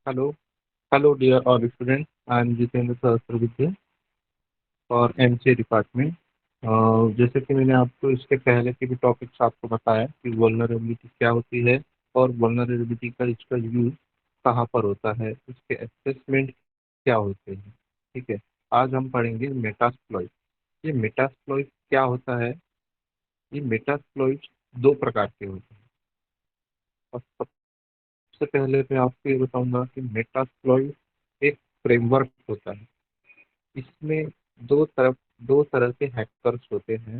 Hello, hello, dear all students. I am Jitendra Sahasrabuddhe और MCA department. जैसे कि मैंने आपको इसके पहले के भी टॉपिक्स आपको बताया कि वल्नरेबिलिटी क्या होती है और वल्नरेबिलिटी का इसका यूज कहाँ पर होता है, इसके असेसमेंट क्या होते हैं। ठीक है, आज हम पढ़ेंगे मेटास्प्लॉइट। ये मेटास्प्लॉइट क्या होता है? ये मेटास्प्लॉइट दो प्रकार के होते हैं। और सबसे पहले मैं आपको ये बताऊंगा कि मेटास्प्लॉइट एक फ्रेमवर्क होता है। इसमें दो तरह के हैकर्स होते हैं।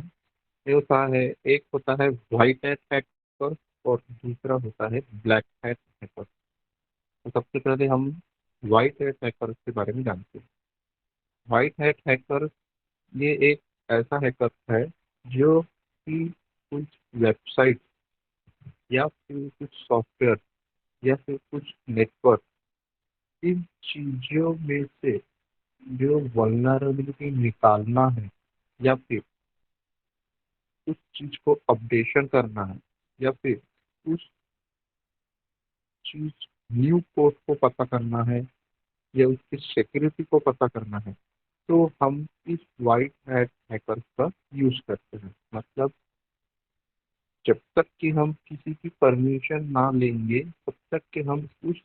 ये होता है, एक होता है व्हाइट हैट हैकर और दूसरा होता है ब्लैक हैट हैकर। तो सबसे पहले हम व्हाइट हैट हैकर के बारे में जानते हैं। व्हाइट हैट हैकर ये एक ऐसा हैकर है जो कि कुछ वेबसाइट या फिर कुछ सॉफ्टवेयर या फिर कुछ नेटवर्क, इन चीजों में से जो वल्नरेबिलिटी निकालना है या फिर उस चीज को अपडेशन करना है या फिर उस चीज न्यू कोड को पता करना है या उसकी सिक्योरिटी को पता करना है, तो हम इस वाइट हैट हैकर्स का यूज करते हैं। मतलब जब तक कि हम किसी की परमिशन ना लेंगे तब तक कि हम उस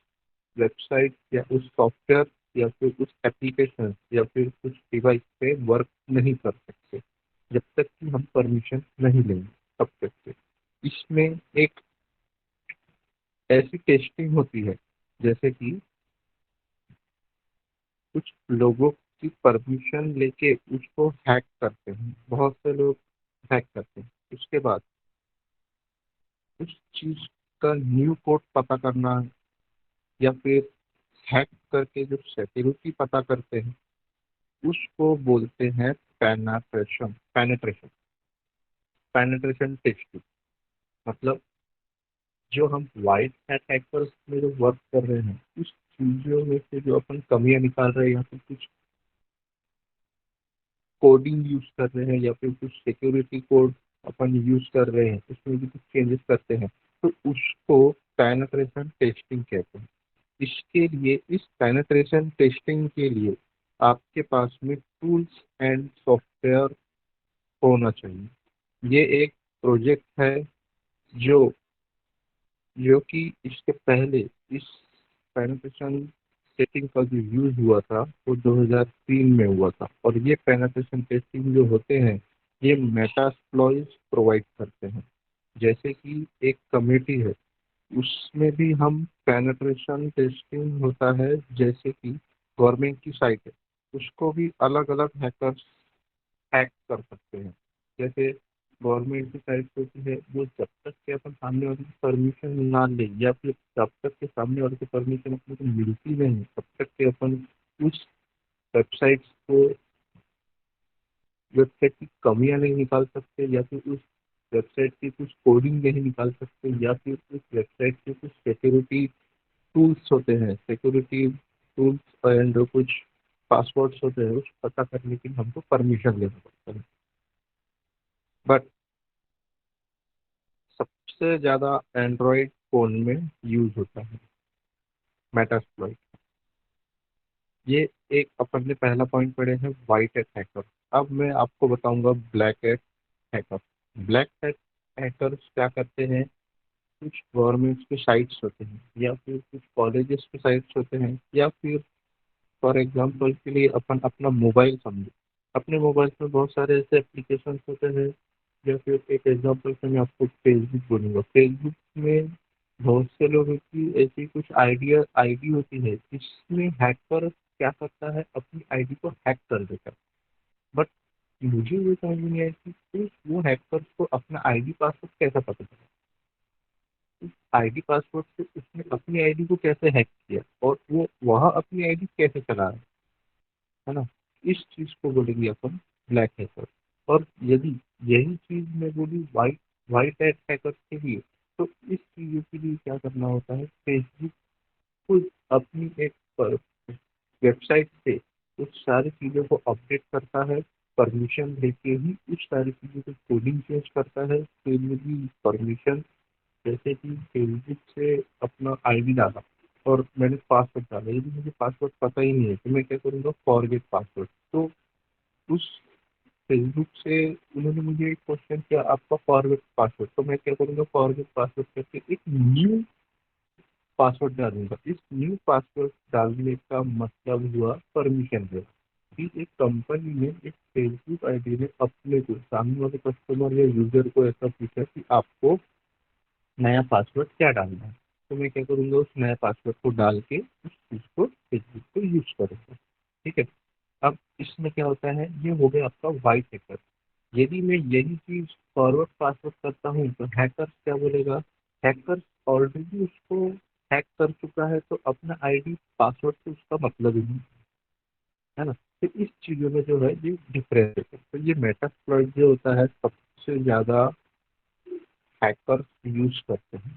वेबसाइट या उस सॉफ्टवेयर या फिर उस एप्लीकेशन या फिर कुछ डिवाइस पे वर्क नहीं कर सकते जब तक कि हम परमिशन नहीं लेंगे तब तक के। इसमें एक ऐसी टेस्टिंग होती है जैसे कि कुछ लोगों की परमिशन लेके उसको हैक करते हैं, बहुत से लोग हैक करते हैं। उसके बाद उस चीज का न्यू कोड पता करना है या फिर हैक करके जो सिक्योरिटी पता करते हैं उसको बोलते हैं पेनेट्रेशन पेनेट्रेशन पेनेट्रेशन टेस्टिंग। मतलब जो हम वाइट हैट हैकर्स में जो वर्क कर रहे हैं उस चीजों में से जो अपन कमियां निकाल रहे हैं या फिर कुछ कोडिंग यूज कर रहे हैं या फिर कुछ सिक्योरिटी कोड अपन यूज कर रहे हैं, उसमें भी कुछ चेंजेस करते हैं, तो उसको पेनिट्रेशन टेस्टिंग कहते हैं। इसके लिए, इस पेनिट्रेशन टेस्टिंग के लिए आपके पास में टूल्स एंड सॉफ्टवेयर होना चाहिए। ये एक प्रोजेक्ट है जो जो कि इसके पहले इस पेनिट्रेशन टेस्टिंग का जो यूज हुआ था वो 2003 में हुआ था। और ये पेनिट्रेशन टेस्टिंग जो होते हैं ये मेटास्प्लॉइज प्रोवाइड करते हैं। जैसे कि एक कमेटी है, उसमें भी हम पेनिट्रेशन टेस्टिंग होता है। जैसे कि गवर्नमेंट की साइट है, उसको भी अलग अलग हैकर्स हैक कर सकते हैं। जैसे गवर्नमेंट की साइट होती है, वो जब तक के अपन सामने वाले की परमिशन ना ले या फिर जब तक के सामने वाले की परमिशन अपने को मिलती नहीं तब तक के अपन उस वेबसाइट को वेबसाइट की कमियां नहीं निकाल सकते या फिर उस वेबसाइट की कुछ कोडिंग नहीं निकाल सकते या फिर उस वेबसाइट के कुछ सिक्योरिटी टूल्स होते हैं, सिक्योरिटी टूल्स एंड कुछ पासवर्ड्स होते हैं, उस पता करने के लिए हमको परमिशन लेना पड़ता है। बट सबसे ज़्यादा एंड्रॉयड फ़ोन में यूज़ होता है मेटास्प्लॉइट। ये एक अपन ने पहला पॉइंट पढ़े हैं वाइट हैट हैकर। अब मैं आपको बताऊंगा black hat hacker. Black hat hackers क्या करते हैं? कुछ गवर्नमेंट के साइट्स होते हैं या फिर कुछ कॉलेजेस के साइट्स होते हैं या फिर फॉर एग्जांपल के लिए अपन अपना मोबाइल समझो। अपने मोबाइल में बहुत सारे ऐसे एप्लीकेशन होते हैं, या फिर एक एग्जांपल से मैं आपको फेसबुक बोलूँगा। फेसबुक में बहुत से लोगों की ऐसी कुछ आईडी होती है जिसमें हैकर क्या करता है, अपनी आईडी को हैक कर देता है। बट मुझे ये समझ में नहीं आया कि उस वो हैकर को अपना आईडी पासवर्ड कैसा पता चला। उस आईडी पासवर्ड से उसने अपनी आईडी को कैसे हैक किया और वो वहाँ अपनी आईडी कैसे चला रहा है ना। इस चीज को बोलेंगे अपन ब्लैक हैकर। और यदि यही चीज मैं बोली वाइट वाइट हैट हैकर के लिए, तो इस चीजों के लिए क्या करना होता है? फेसबुक खुद अपनी एक वेबसाइट से उस सारी चीज़ों को अपडेट करता है, परमिशन लेके ही उस सारी चीज़ों को कोडिंग चेंज करता है। फिर भी परमिशन, जैसे कि फेसबुक से अपना आईडी डाला, और मैंने पासवर्ड डाला, यदि मुझे पासवर्ड पता ही नहीं है तो मैं क्या करूँगा, फॉरगेट पासवर्ड। तो उस फेसबुक से उन्होंने मुझे एक क्वेश्चन किया, आपका फॉरगेट पासवर्ड, तो मैं क्या करूँगा, फॉरगेट पासवर्ड करके एक न्यू पासवर्ड डालूंगा। इस न्यू पासवर्ड डालने का मतलब हुआ परमिशन देना, कि एक कंपनी ने, एक फेसबुक आईडी ने अपने को, सामने वाले कस्टमर या यूजर को ऐसा पूछा कि आपको नया पासवर्ड क्या डालना है, तो मैं क्या करूँगा, उस नया पासवर्ड को डाल के उस चीज़ को फेसबुक को यूज करूँगा। ठीक है। अब इसमें क्या होता है, ये हो गया आपका वाइट हैकर। यदि मैं यही चीज़ फॉरवर्ड पासवर्ड करता हूँ तो हैकर क्या बोलेगा, हैकर ऑलरेडी उसको हैक कर चुका है, तो अपना आईडी पासवर्ड से उसका मतलब ही नहीं, है ना। तो इस चीज़ों में जो है ये डिफरेंस है। तो ये मेटास्प्लॉइट जो होता है सबसे ज़्यादा हैकर यूज करते हैं।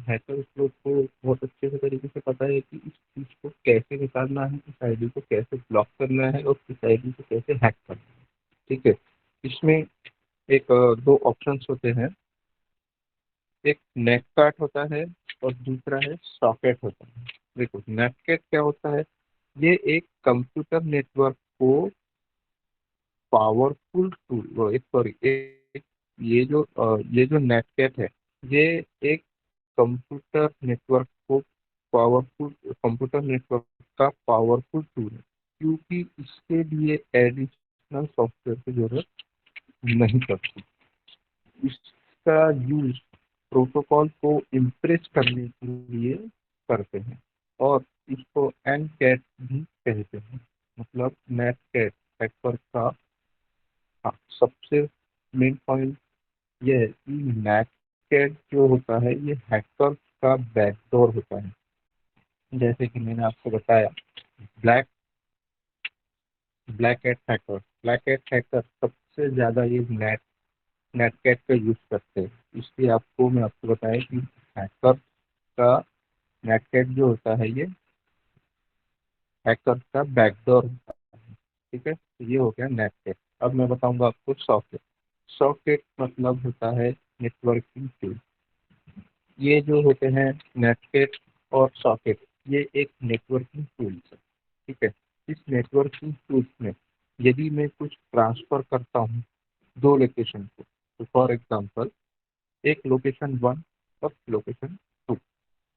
हैकर लोग को बहुत अच्छे से तरीके से पता है कि इस चीज़ को कैसे निकालना है, इस आईडी को कैसे ब्लॉक करना है और इस आईडी को कैसे हैक करना है। ठीक है। इसमें एक दो ऑप्शंस होते हैं, एक नेटकाट होता है और दूसरा है सॉकेट होता है। देखो नेटकेट क्या होता है, ये एक कंप्यूटर नेटवर्क को पावरफुल टूल, सॉरी, एक ये जो नेटकेट है, ये एक कंप्यूटर नेटवर्क को पावरफुल कंप्यूटर नेटवर्क का पावरफुल टूल है, क्योंकि इसके लिए एडिशनल सॉफ्टवेयर की जरूरत नहीं पड़ती। इसका यूज प्रोटोकॉल को इम्प्रेस करने के लिए करते हैं, और इसको एन कैट भी कहते हैं, मतलब नेट कैट हैकर का। हाँ, सबसे मेन पॉइंट ये है कि नेट कैट जो होता है ये हैकर का बैकडोर होता है। जैसे कि मैंने आपको बताया, ब्लैक ब्लैक एट हैकर सबसे ज़्यादा ये नेटकैट का यूज़ करते हैं। इसलिए आपको मैं आपको बताया कि हैकर का नेटकैट जो होता है ये हैकर का बैकडोर होता है। ठीक है, तो ये हो गया नेटकैट। अब मैं बताऊंगा आपको सॉकेट। सॉकेट मतलब होता है नेटवर्किंग टूल। ये जो होते हैं नेटकैट और सॉकेट, ये एक नेटवर्किंग टूल्स है। ठीक है। इस नेटवर्किंग टूल्स में यदि मैं कुछ ट्रांसफर करता हूँ दो लोकेशन को, तो फॉर एग्जांपल एक लोकेशन वन और लोकेशन टू,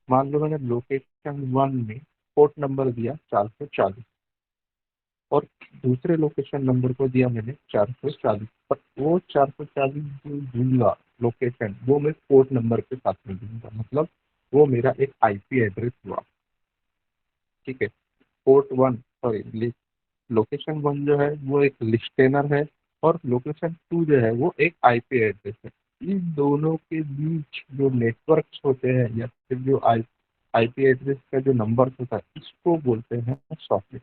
मान लो मैंने लोकेशन वन में पोर्ट नंबर दिया 440, और दूसरे लोकेशन नंबर को दिया मैंने 440, पर वो 440 जो दूंगा लोकेशन, वो मैं पोर्ट नंबर के साथ में दूंगा, मतलब वो मेरा एक आईपी एड्रेस हुआ। ठीक है। Port one, sorry, location one जो है वो एक लिस्टेनर है, और लोकेशन टू जो है वो एक आईपी एड्रेस है। इन दोनों के बीच जो नेटवर्क्स होते हैं या फिर जो आईपी एड्रेस का जो नंबर होता है, इसको बोलते हैं सॉकेट।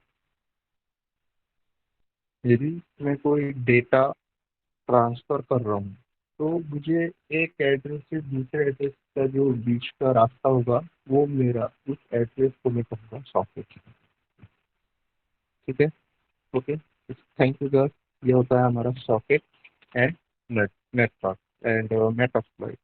यदि मैं कोई डेटा ट्रांसफर कर रहा हूँ, तो मुझे एक एड्रेस से दूसरे एड्रेस का जो बीच का रास्ता होगा, वो मेरा उस एड्रेस को मैं कहूँगा सॉकेट। ठीक है। Okay, thank you sir. ये होता है हमारा socket and network and Metasploit.